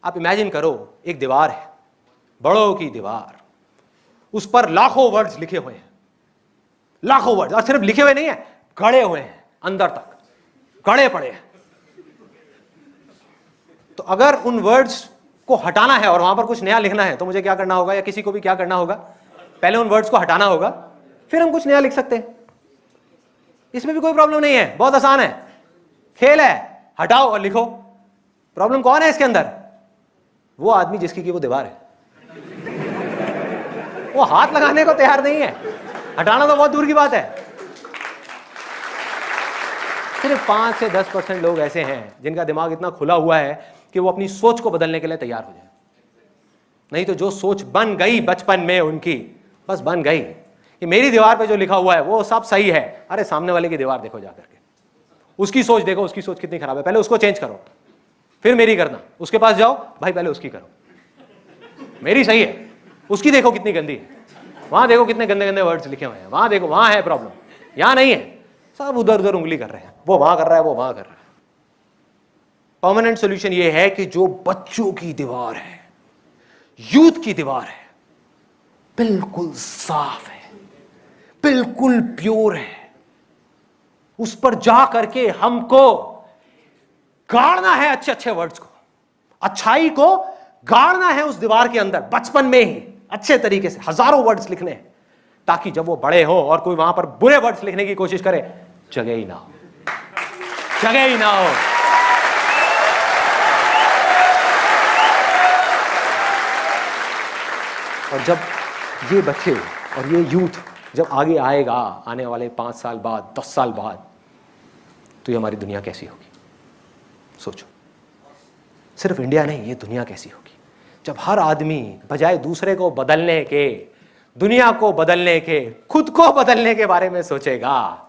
आप इमेजिन करो, एक दीवार है, बड़ों की दीवार, उस पर लाखों वर्ड्स लिखे हुए हैं, लाखों वर्ड्स, और सिर्फ लिखे हुए नहीं है, गड़े हुए हैं, अंदर तक गड़े पड़े हैं। तो अगर उन वर्ड्स को हटाना है और वहां पर कुछ नया लिखना है तो मुझे क्या करना होगा, या किसी को भी क्या करना होगा, पहले उन वर्ड्स को हटाना होगा, फिर हम कुछ नया लिख सकते हैं। इसमें भी कोई प्रॉब्लम नहीं है, बहुत आसान है, खेल है, हटाओ और लिखो। प्रॉब्लम कौन है इसके अंदर? वो आदमी जिसकी की वो दीवार है, वो हाथ लगाने को तैयार नहीं है, हटाना तो बहुत दूर की बात है। सिर्फ 5 से 10% लोग ऐसे हैं जिनका दिमाग इतना खुला हुआ है कि वो अपनी सोच को बदलने के लिए तैयार हो जाए। नहीं तो जो सोच बन गई बचपन में उनकी, बस बन गई कि मेरी दीवार पे जो लिखा हुआ है वो सब सही है। अरे सामने वाले की दीवार देखो जाकर के, उसकी सोच देखो, उसकी सोच कितनी खराब है, पहले उसको चेंज करो, फिर मेरी करना। उसके पास जाओ, भाई पहले उसकी करो, मेरी सही है, उसकी देखो कितनी गंदी है, वहां देखो कितने गंदे गंदे वर्ड्स लिखे हुए हैं, वहां देखो, वहां है प्रॉब्लम, यहां नहीं है। सब उधर उधर उंगली कर रहे हैं, वो वहां कर रहा है, वो वहां कर रहा है। परमानेंट सॉल्यूशन ये है कि जो बच्चों की दीवार है, यूथ की दीवार है, बिल्कुल साफ है, बिल्कुल प्योर है, उस पर जा करके हमको गाड़ना है अच्छे अच्छे वर्ड्स को, अच्छाई को गाड़ना है उस दीवार के अंदर बचपन में ही अच्छे तरीके से, हजारों वर्ड्स लिखने हैं, ताकि जब वो बड़े हो और कोई वहां पर बुरे वर्ड्स लिखने की कोशिश करे, जगह ही ना हो, जगह ही ना हो। और जब ये बच्चे और ये यूथ जब आगे आएगा, आने वाले 5 साल बाद, 10 साल बाद, तो ये हमारी दुनिया कैसी होगी सोचो। सिर्फ इंडिया नहीं, ये दुनिया कैसी होगी जब हर आदमी बजाय दूसरे को बदलने के, दुनिया को बदलने के, खुद को बदलने के बारे में सोचेगा,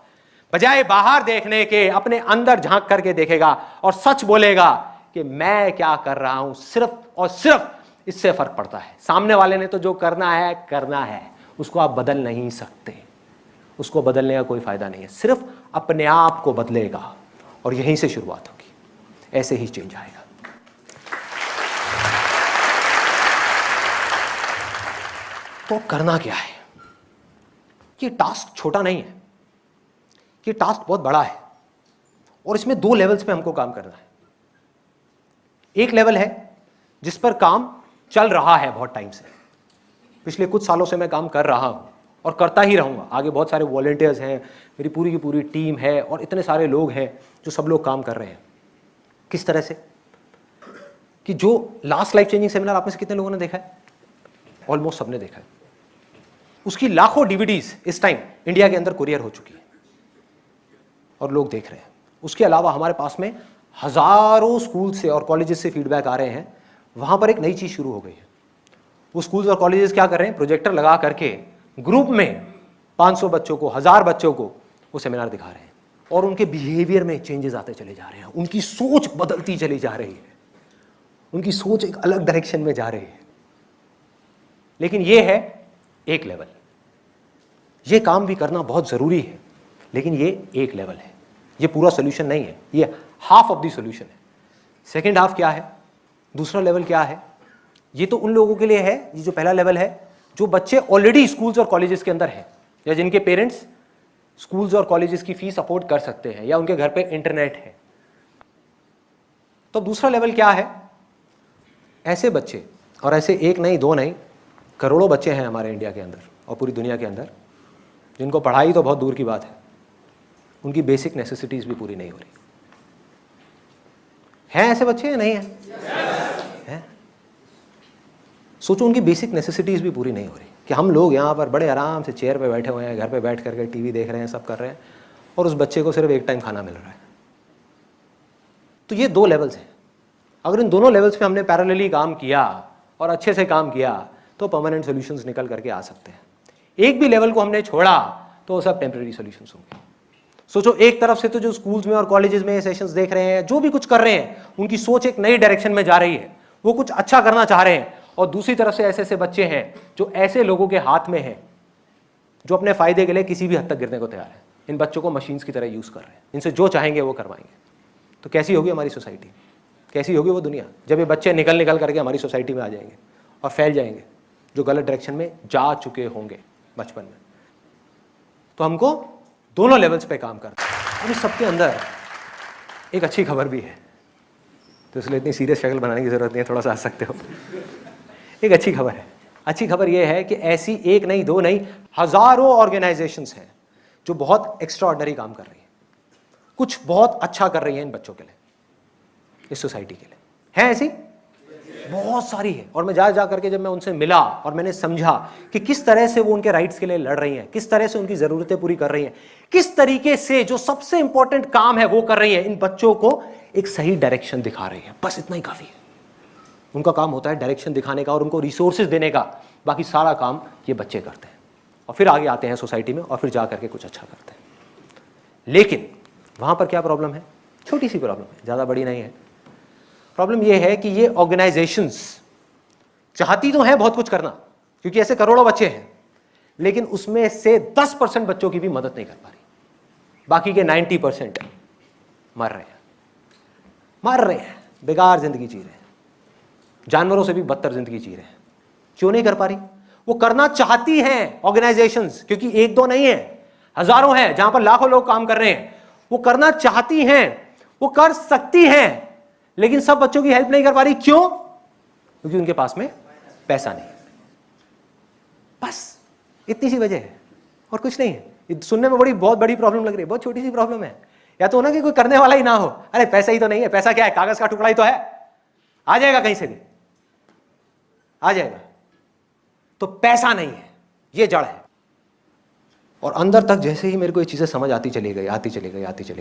बजाय बाहर देखने के अपने अंदर झांक करके देखेगा और सच बोलेगा कि मैं क्या कर रहा हूं, सिर्फ और सिर्फ इससे फर्क पड़ता है। सामने वाले ने तो जो करना है, उसको आप बदल नहीं सकते, उसको बदलने का कोई फायदा नहीं है, सिर्फ अपने आप को बदलेगा और यहीं से शुरुआत होगी, ऐसे ही चेंज आएगा। तो करना क्या है? ये टास्क छोटा नहीं है, ये टास्क बहुत बड़ा है और इसमें 2 लेवल्स पे हमको काम करना है। एक लेवल है जिस पर काम चल रहा है बहुत टाइम से, पिछले कुछ सालों से मैं काम कर रहा हूं और करता ही रहूंगा। आगे बहुत सारे वॉलंटियर्स हैं, मेरी पूरी की पूरी टीम है और इतने सारे लोग हैं जो सब लोग काम कर रहे हैं। किस तरह से कि जो लास्ट लाइफ चेंजिंग सेमिनार आप में से कितने लोगों ने देखा है? ऑलमोस्ट सबने देखा है। उसकी लाखों डीवीडीज इस टाइम इंडिया के अंदर कुरियर हो चुकी है और लोग देख रहे हैं। उसके अलावा हमारे पास में हजारों स्कूल से और कॉलेजेस से फीडबैक आ रहे हैं। वहां पर एक नई चीज शुरू हो गई है। वो स्कूल्स और कॉलेजेस क्या कर रहे हैं, प्रोजेक्टर लगा करके ग्रुप में 500 बच्चों को, 1000 बच्चों को वो सेमिनार दिखा रहे हैं और उनके बिहेवियर में चेंजेस आते चले जा रहे हैं, उनकी सोच बदलती चली जा रही है, उनकी सोच एक अलग डायरेक्शन में जा रही है। लेकिन ये है एक लेवल, ये काम भी करना बहुत जरूरी है, लेकिन ये एक लेवल है, ये पूरा सोल्यूशन नहीं है, ये हाफ ऑफ द सोल्यूशन है। सेकेंड हाफ क्या है, दूसरा लेवल क्या है? ये तो उन लोगों के लिए है, ये जो पहला लेवल है, जो बच्चे ऑलरेडी स्कूल्स और कॉलेजेस के अंदर हैं या जिनके पेरेंट्स स्कूल्स और कॉलेजेस की फीस अफोर्ड कर सकते हैं या उनके घर पे इंटरनेट है। तो दूसरा लेवल क्या है? ऐसे बच्चे, और ऐसे एक नहीं, 2 नहीं, करोड़ों बच्चे हैं हमारे इंडिया के अंदर और पूरी दुनिया के अंदर, जिनको पढ़ाई तो बहुत दूर की बात है, उनकी बेसिक नेसेसिटीज भी पूरी नहीं हो रही। हैं ऐसे बच्चे या नहीं है? हैं? सोचो, उनकी बेसिक नेसेसिटीज भी पूरी नहीं हो रही कि हम लोग यहाँ पर बड़े आराम से चेयर पे बैठे हुए हैं, घर पे बैठ करके टीवी देख रहे हैं, सब कर रहे हैं, और उस बच्चे को सिर्फ एक टाइम खाना मिल रहा है। तो ये 2 लेवल्स हैं। अगर इन दोनों लेवल्स पे हमने पैरेलली काम किया और अच्छे से काम किया तो परमानेंट सॉल्यूशंस निकल करके आ सकते हैं। एक भी लेवल को हमने छोड़ा तो वो सब टेम्परेरी सॉल्यूशंस होंगे। सोचो, एक तरफ से तो जो स्कूल्स में और कॉलेजेस में सेशंस देख रहे हैं, जो भी कुछ कर रहे हैं, उनकी सोच एक नई डायरेक्शन में जा रही है, वो कुछ अच्छा करना चाह रहे हैं, और दूसरी तरफ से ऐसे ऐसे बच्चे हैं जो ऐसे लोगों के हाथ में हैं जो अपने फायदे के लिए किसी भी हद तक गिरने को तैयार है। इन बच्चों को मशीन्स की तरह यूज कर रहे हैं, इनसे जो चाहेंगे वो करवाएंगे। तो कैसी होगी हमारी सोसाइटी? कैसी होगी वो दुनिया जब ये बच्चे निकल निकल करके हमारी सोसाइटी में आ जाएंगे और फैल जाएंगे, जो गलत डायरेक्शन में जा चुके होंगे बचपन में। तो हमको दोनों लेवल्स पे काम करना है। और इस सबके अंदर एक अच्छी खबर भी है, तो इसलिए इतनी सीरियस शक्ल बनाने की जरूरत नहीं है, थोड़ा सा हंस सकते हो। एक अच्छी खबर है। अच्छी खबर यह है कि ऐसी एक नहीं, दो नहीं, हजारों ऑर्गेनाइजेशंस हैं जो बहुत एक्स्ट्राऑर्डिनरी काम कर रही हैं, कुछ बहुत अच्छा कर रही हैं इन बच्चों के लिए, इस सोसाइटी के लिए। है ऐसी बहुत सारी है। और मैं जा करके जब मैं उनसे मिला और मैंने समझा कि किस तरह से वो उनके राइट्स के लिए लड़ रही हैं, किस तरह से उनकी जरूरतें पूरी कर रही हैं, किस तरीके से जो सबसे इंपॉर्टेंट काम है वो कर रही है, इन बच्चों को एक सही डायरेक्शन दिखा रही है, बस इतना ही काफी है। उनका काम होता है डायरेक्शन दिखाने का और उनको रिसोर्सेज देने का, बाकी सारा काम ये बच्चे करते हैं और फिर आगे आते हैं सोसाइटी में और फिर जा करके कुछ अच्छा करते हैं। लेकिन वहां पर क्या प्रॉब्लम है? छोटी सी प्रॉब्लम है, ज्यादा बड़ी नहीं है। प्रॉब्लम यह है कि ये ऑर्गेनाइजेशंस चाहती तो है बहुत कुछ करना, क्योंकि ऐसे करोड़ों बच्चे हैं, लेकिन उसमें से 10% बच्चों की भी मदद नहीं कर पा रही, बाकी के 90% मर रहे हैं, बेकार जिंदगी जी रहे हैं, जानवरों से भी बदतर जिंदगी जी रहे हैं। क्यों नहीं कर पा रही? वो करना चाहती हैं ऑर्गेनाइजेशंस, क्योंकि एक दो नहीं है, हजारों हैं जहां पर लाखों लोग काम कर रहे हैं। वो करना चाहती हैं, वो कर सकती हैं, लेकिन सब बच्चों की हेल्प नहीं कर पा रही। क्यों? क्योंकि उनके पास में पैसा नहीं है। बस इतनी सी वजह है और कुछ नहीं है। ये सुनने में बहुत बड़ी प्रॉब्लम लग रही है, बहुत छोटी सी प्रॉब्लम है। या तो ना कि कोई करने वाला ही ना हो, अरे पैसा ही तो नहीं है, पैसा क्या है, कागज का टुकड़ा ही तो है, आ जाएगा कहीं से भी आ जाएगा। तो पैसा नहीं है, ये जड़ है। और अंदर तक जैसे ही मेरे को ये चीजें समझ आती चली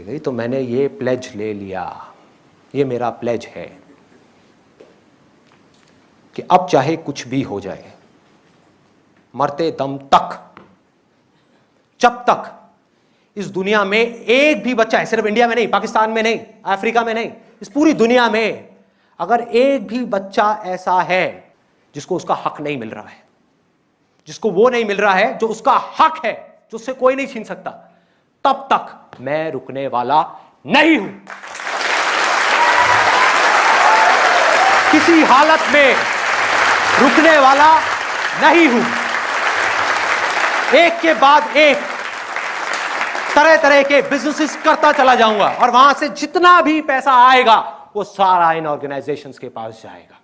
गई, तो मैंने ये प्लेज ले लिया, ये मेरा प्लेज है कि अब चाहे कुछ भी हो जाए, मरते दम तक, जब तक इस दुनिया में एक भी बच्चा है, सिर्फ इंडिया में नहीं, पाकिस्तान में नहीं, अफ्रीका में नहीं, इस पूरी दुनिया में अगर एक भी बच्चा ऐसा है जिसको उसका हक नहीं मिल रहा है, जिसको वो नहीं मिल रहा है जो उसका हक है, जो उससे कोई नहीं छीन सकता, तब तक मैं रुकने वाला नहीं हूं। किसी हालत में रुकने वाला नहीं हूं। एक के बाद एक तरह तरह के बिजनेसेस करता चला जाऊंगा और वहां से जितना भी पैसा आएगा वो सारा इन ऑर्गेनाइजेशंस के पास जाएगा।